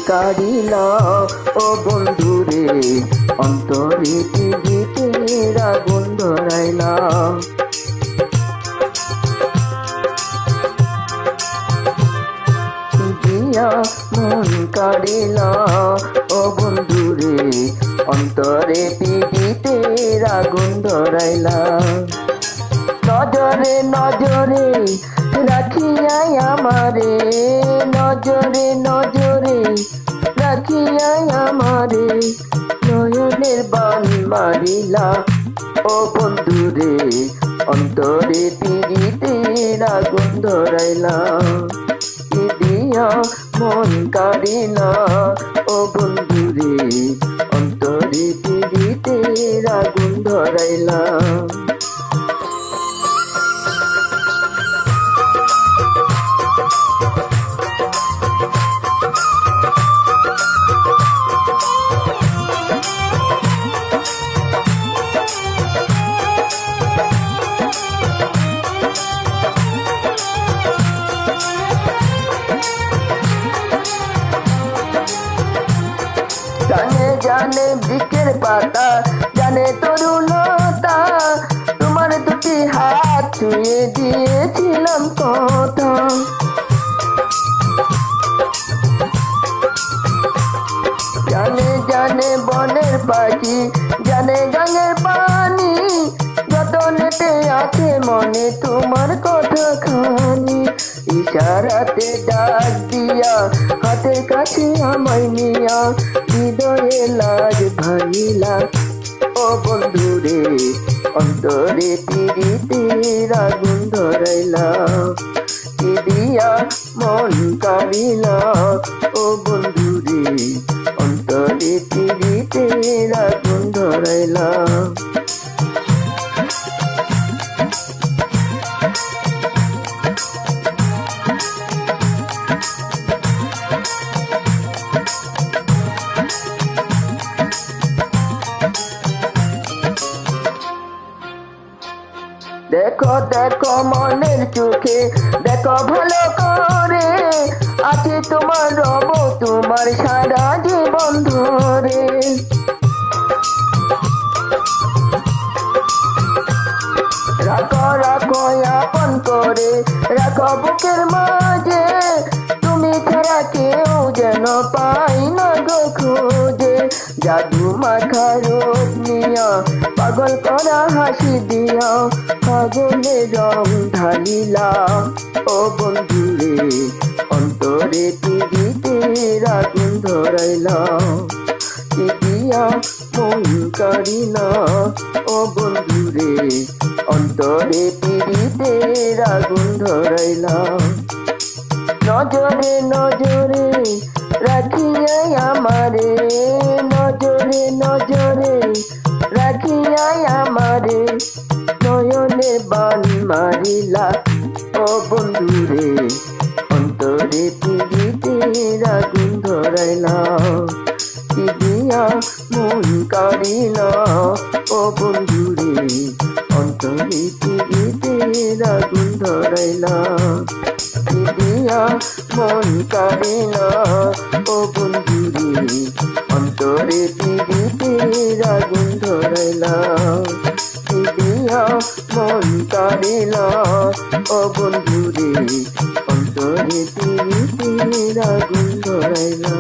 কাড়িলা ও বন্ধুরে, অন্তরে পিড়িতের আগুন ধরাইলা। দিয়া মন কাড়িলা ও বন্ধুরে, অন্তরে পিড়িতের আগুন ধরাইলা। নজরে নজরে রাখিয়াই আমারে, নজরে নজরে রাখিয়াই আমারে, নয়নের বান মারিলা ও বন্ধুরে, অন্তরে পিড়িতের আগুন ধরাইলা। দিয়া মন কাড়িলা ও বন্ধুরে, অন্তরে পিড়িতের আগুন ধরাইলা। জানে জানে বৃক্ষের পাতা, জানে তরুণতা, তোমার দুটি হাত ছুঁয়ে দিয়েছিলাম কথা। জানে জানে বনের পাখি, জানে গাঙের পানি, যতনেতে আছে মনে তোমার কথা খানি। ইশারাতে ডাক দিয়া হাতের কাছে আমায় নিয়া, হৃদয়ে লাজ ভাঙিলা ও বন্ধুরে, অন্তরে পিড়িতের আগুন ধরাইলা। দিয়া মন কাড়িলা ও বন্ধুরে, অন্তরে পিড়িতের আগুন ধরাইলা। দেখো দেখো মনের চোখে, দেখো ভালো করে, আছে তোমার রব তোমার সারা জীবন ধরে। রাখো রাখো আপন করে, রাখো বুকের মাঝে, তুমি ছাড়া কেউ যেন পাই না গো খোঁজে। জাদু মাখা রূপ নিয়া, পাগল করা হাসি দিয়া, পাগলে রং ঢালিলা ও বন্ধুরে, অন্তরে পিড়িতের আগুন ধরাইলা। দিয়া মন কাড়িলা ও বন্ধুরে, অন্তরে পিড়িতের আগুন ধরাইলা। নজরে নজরে রাখিয়াই আমারে, নজরে নজরে রাখিয়াই আমারে, নয়নের বান মারিলা ও বন্ধুরে, অন্তরে পিড়িতের আগুন ধরাইলা। দিয়া মন কাড়িলা ও বন্ধুরে, অন্তরে পিড়িতের আগুন ধরাইলা। দিয়া মন কাড়িলা ও বন্ধুরে, অন্তরে পিড়িতের আগুন ধরাইলা। দিয়া মন কাড়িলা ও বন্ধুরে, অন্তরে পিড়িতের আগুন ধরাইলা।